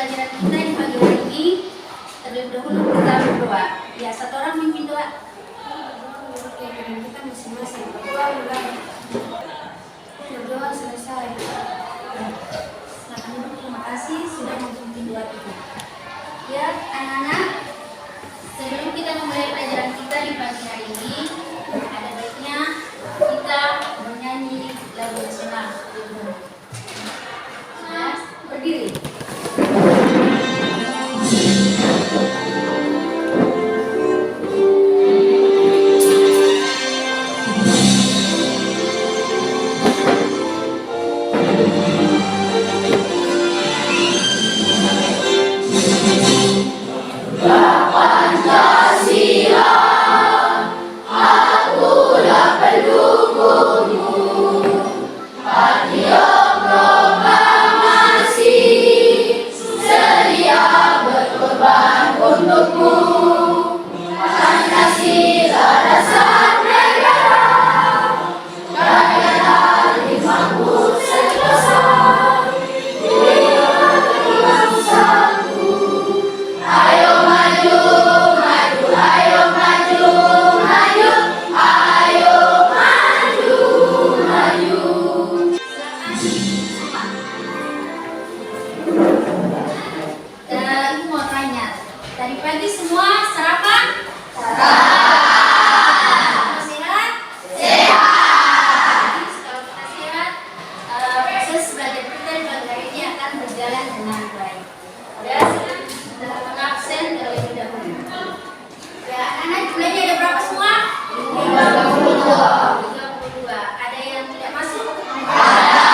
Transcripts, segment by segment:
pelajaran kita di pagi hari ini. Terlebih dahulu kita berdoa. Ya, satu orang memimpin doa. Keadaan kita masing-masing. Berdoa selesai. Silakan duduk. Terima kasih sudah memimpin doa kita. Ya, anak-anak, sebelum kita memulai pelajaran kita di pagi hari ini, ada baiknya kita menyanyi lagu nasional. Nah, berdiri. Tadi pagi semua sarapan? Sarapan. Sehat? Sehat. Kalau kita sehat, proses belajar kita di pagi hari ini akan berjalan dengan baik. Ya, silakan absen terlebih dahulu. Ya, anak-anak jumlahnya ada berapa semua? 32. Ada yang tidak masuk? Ada.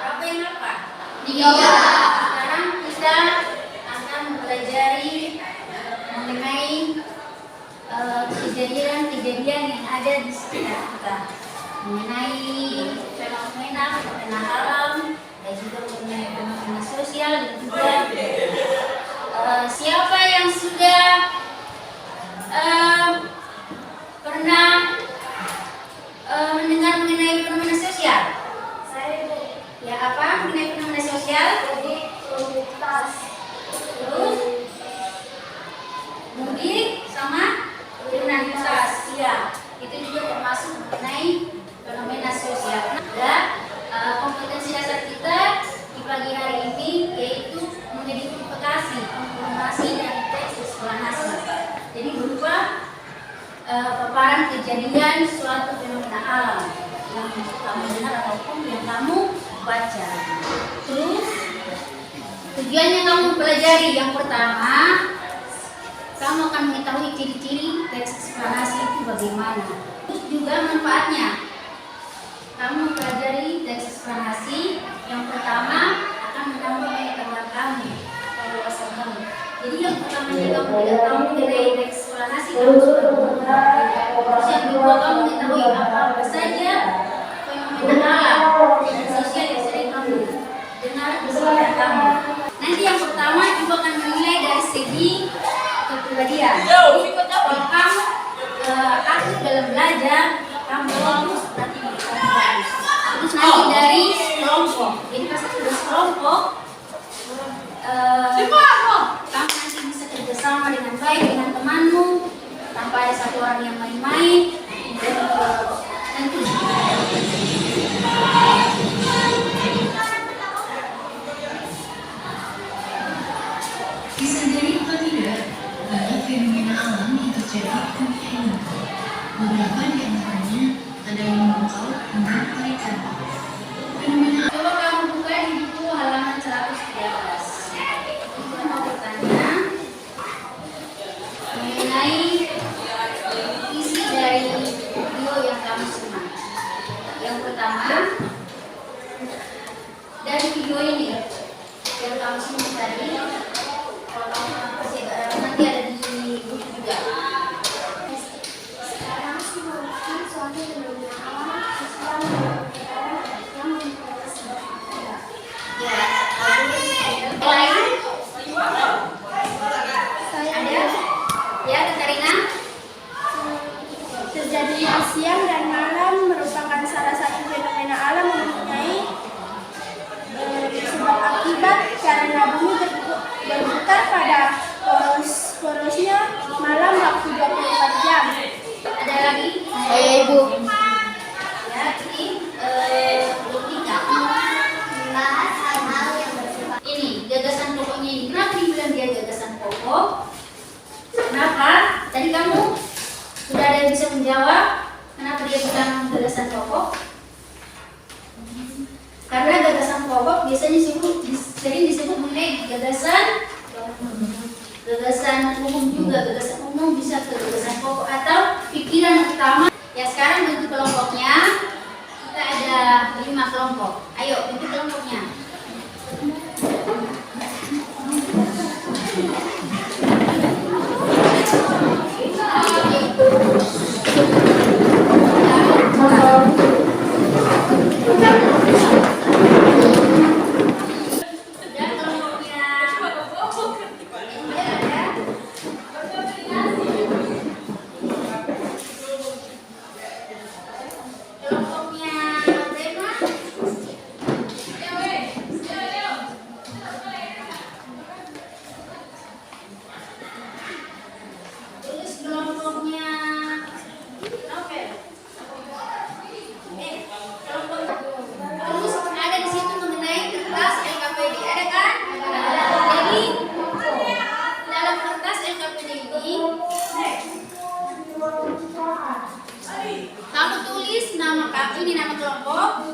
Berapa yang apa? 3. Sekarang kita akan mempelajari mengenai kejadian-kejadian yang ada di sekitar kita, mengenai fenomena alam dan juga mengenai fenomena sosial, dan juga siapa yang sudah pernah mendengar mengenai fenomena sosial? Saya. Ya, apa mengenai fenomena sosial? Jadi komunitas. Terus mudik sama kriminalitas, ya, itu juga termasuk mengenai fenomena sosial. Dan kompetensi dasar kita di pagi hari ini yaitu mengidentifikasi informasi dan teks eksplanasi. Jadi berupa paparan kejadian suatu fenomena alam yang kamu dengar ataupun yang kamu baca. Terus tujuannya kamu pelajari yang pertama, kamu akan mengetahui ciri-ciri teks eksplanasi itu bagaimana. Terus juga manfaatnya. Kamu pelajari teks eksplanasi yang pertama akan menambah pengetahuan kamu, wawasan kamu. Jadi yang pertama kamu tidak tahu mengenai teks eksplanasi, kamu sudah mengetahui. Terus yang kedua, kamu mengetahui apa saja fenomena alam dan sosial yang sering kamu dengar di sekitar kamu. Nanti yang pertama ibu akan menilai dari segi kepribadian. Jadi kalau kamu aktif dalam belajar, kamu bagus, berarti kamu bagus. Terus nanti dari kelompok. Jadi pas sudah kelompok, kamu nanti bisa kerjasama dengan baik dengan temanmu, tanpa ada satu orang yang main-main. Dan nanti bisa jadi atau tidak, banyak fenomena alam yang terjadi di dunia ini. Beberapa di antaranya ada yang memukau menurut mereka. Fenomena coba kamu buka di buku halaman 113. Itu mau bertanya mengenai isi dari video yang kamu simak. Yang pertama, dari video ini yang kamu simak tadi, kalau kamu nanti ada di buku juga. Sekarang merupakan suatu fenomena alam sosial yang mempengaruhi. Ya, lain? Ada? Ya, Katarina? Terjadinya siang dan malam merupakan salah satu fenomena alam yang mempunyai sebab akibat karena bumi ini. Kenapa dibilang dia gagasan pokok? Kenapa? Tadi kamu sudah ada yang bisa menjawab kenapa dia bilang gagasan pokok? Karena gagasan pokok biasanya sering disebut mengenai gagasan umum juga. Gagasan umum bisa ke gagasan pokok atau pikiran utama. Ya, sekarang bentuk kelompoknya kita ada 5 kelompok. Ayo bentuk kelompoknya. Kamu tulis nama kamu, ini nama kelompok.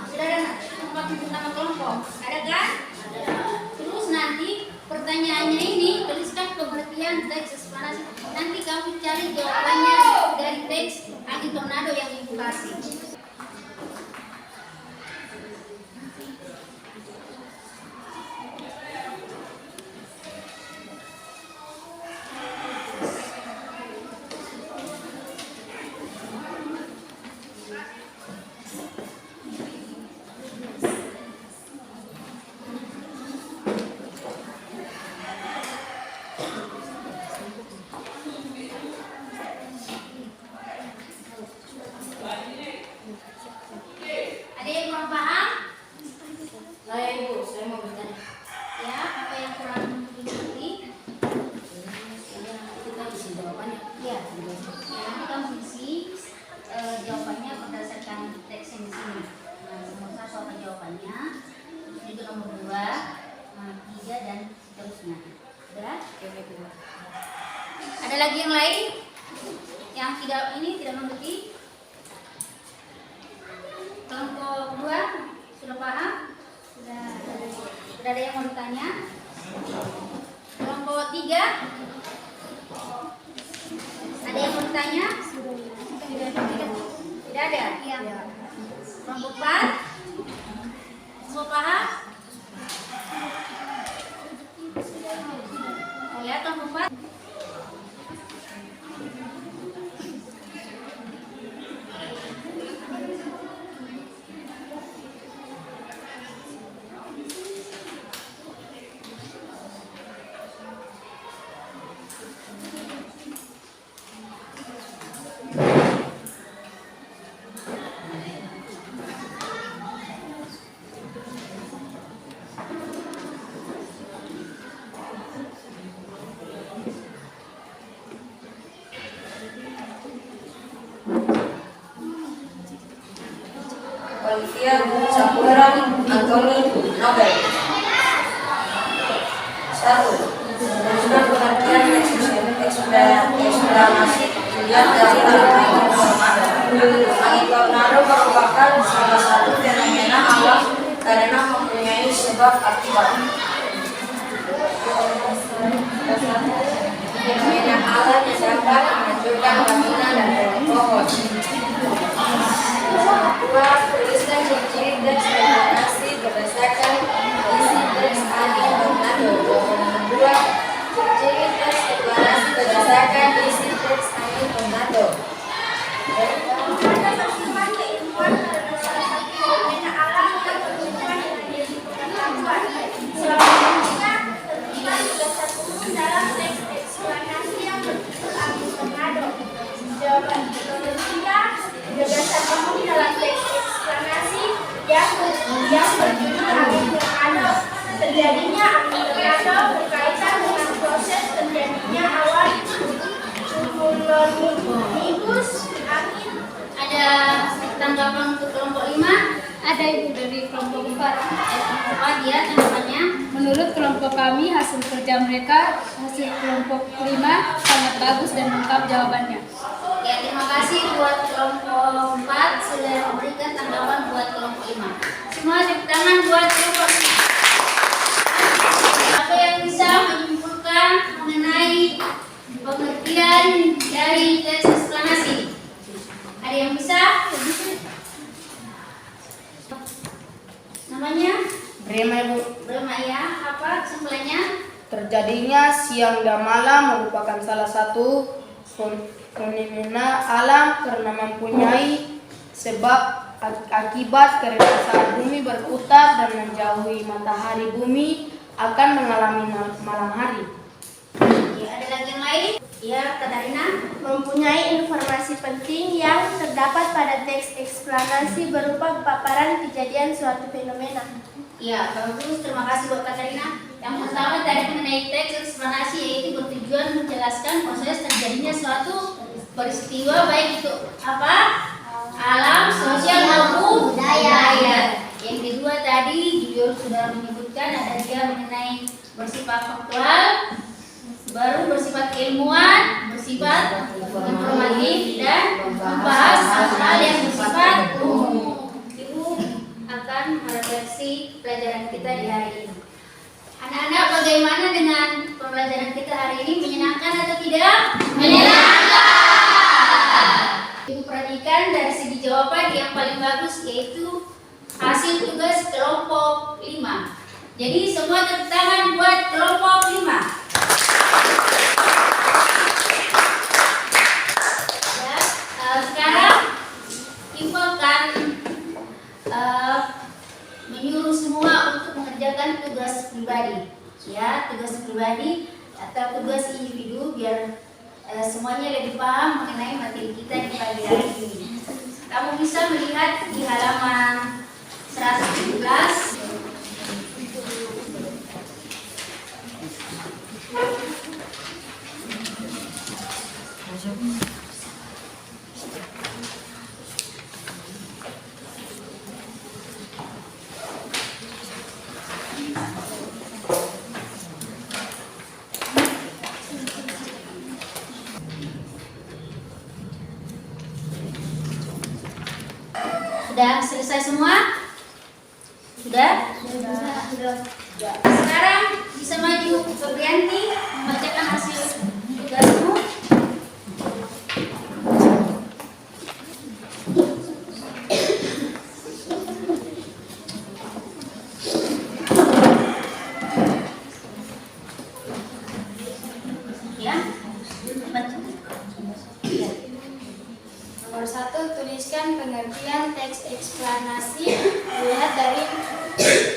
Sudah ada tempat untuk nama kelompok. Ada kan? Ada. Terus nanti pertanyaannya ini tuliskan pengertian teks eksplanasi. Nanti kamu cari jawabannya dari teks angin tornado yang ibu kasih. Ada yang kurang paham? Saya ibu, saya mau bertanya. Ya, apa yang kurang dimengerti? Kita isi jawabannya. Ya, nanti kamu isi jawabannya berdasarkan teks yang di sini. Nomor 1 apa jawabannya? Itu nomor 2, 3 dan seterusnya. Sudah? Ada lagi yang lain yang tidak mengerti? Kelompok 2 sudah paham? Sudah ada yang mau bertanya? Kelompok 3 ada yang mau bertanya? Tidak ada? Iya. Kelompok 4 semua paham? Ya, kelompok 4. Olivia Saputra Anthony Nobel. 1. Rumuskan pengertian eksplanasi dilihat dari angin tornado. Angin tornado merupakan salah satu fenomena alam karena mempunyai sebab akibat. Fenomena alam yang dapat menghancurkan bangunan dan pohon. 2. Tuliskan ciri-ciri teks eksplanasi berdasarkan isi teks angin tornado. 2. Ciri-ciri teks eksplanasi berdasarkan isi teks angin tornado. Gagasan umum dalam teks eksplanasi yang berjudul angin tornado. Terjadinya angin tornado berkaitan dengan proses terjadinya awan cumulonimbus angin. Ada tanggapan untuk kelompok 5? Ada ibu dari kelompok 4. Kelompok 4 dia tanggapannya. Menurut kelompok siswa kami hasil kerja mereka, hasil kelompok 5 sangat bagus dan lengkap jawabannya. Ya, terima kasih buat kelompok 4 sudah memberikan tanggapan buat kelompok 5. Semua tepuk tangan buat kelompok 5. Siapa yang bisa menyimpulkan mengenai pengertian dari teks eksplanasi? Ada yang bisa? Namanya? Brema, Ibu. Brema, ya. Apa kesimpulannya? Terjadinya siang dan malam merupakan salah satu fenomena alam karena mempunyai sebab akibat karena saat bumi berputar dan menjauhi matahari, bumi akan mengalami malam hari. Ya, ada lagi yang lain? Ya, Katarina. Mempunyai informasi penting yang terdapat pada teks eksplanasi berupa paparan kejadian suatu fenomena. Ya, bagus. Terima kasih buat Katarina. Yang pertama tadi mengenai teks eksplanasi, yaitu bertujuan menjelaskan proses terjadinya suatu peristiwa, baik itu apa? Alam, sosial maupun budaya. Yang kedua tadi judul sudah menyebutkan, ada dia mengenai bersifat faktual, baru bersifat ilmuwan, bersifat informatif, dan membahas hal-hal yang bersifat umum. Ibu akan merefleksi pelajaran kita di hari ini. Anak-anak, bagaimana dengan pembelajaran kita hari ini? Menyenangkan atau tidak? Menyenangkan! Ibu perhatikan dari segi jawaban yang paling bagus, yaitu hasil tugas kelompok 5. Jadi semua tepuk tangan buat kelompok 5. Ya, sekarang Ibu akan menyuruh semua untuk mengerjakan tugas pribadi, ya, tugas pribadi atau tugas individu, biar semuanya lebih paham mengenai materi kita di pagi hari ini. Kamu bisa melihat di halaman 117. Sudah selesai semua? Sudah? Sudah. Sekarang bisa maju Febrianti membacakan hasil tugasmu. Ya. Nomor 1, tuliskan pengertian teks eksplanasi dilihat dari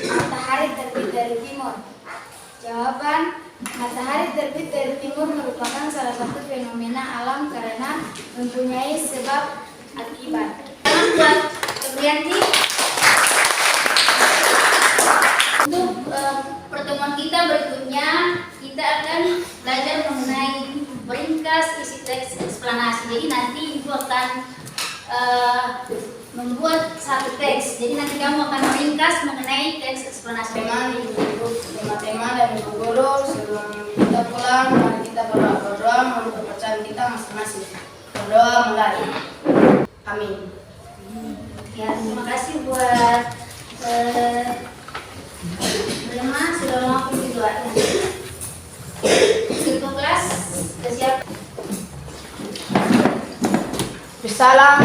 matahari terbit dari timur. Jawaban, matahari terbit dari timur merupakan salah satu fenomena alam karena mempunyai sebab akibat. Tangan buat Febrianti. Untuk pertemuan kita berikutnya, kita akan belajar mengenai meringkas isi teks eksplanasi. Jadi nanti Ibu akan membuat satu teks. Jadi nanti kamu akan meringkas mengenai teks eksplanasi. Tema dari Ibu Guru, sebelum kita pulang, mari kita berdoa menurut kepercayaan kita masing-masing. Berdoa mulai. Amin. Ya, terima kasih buat Brema sudah melakukan doanya. Ketua kelas sudah siap. Salam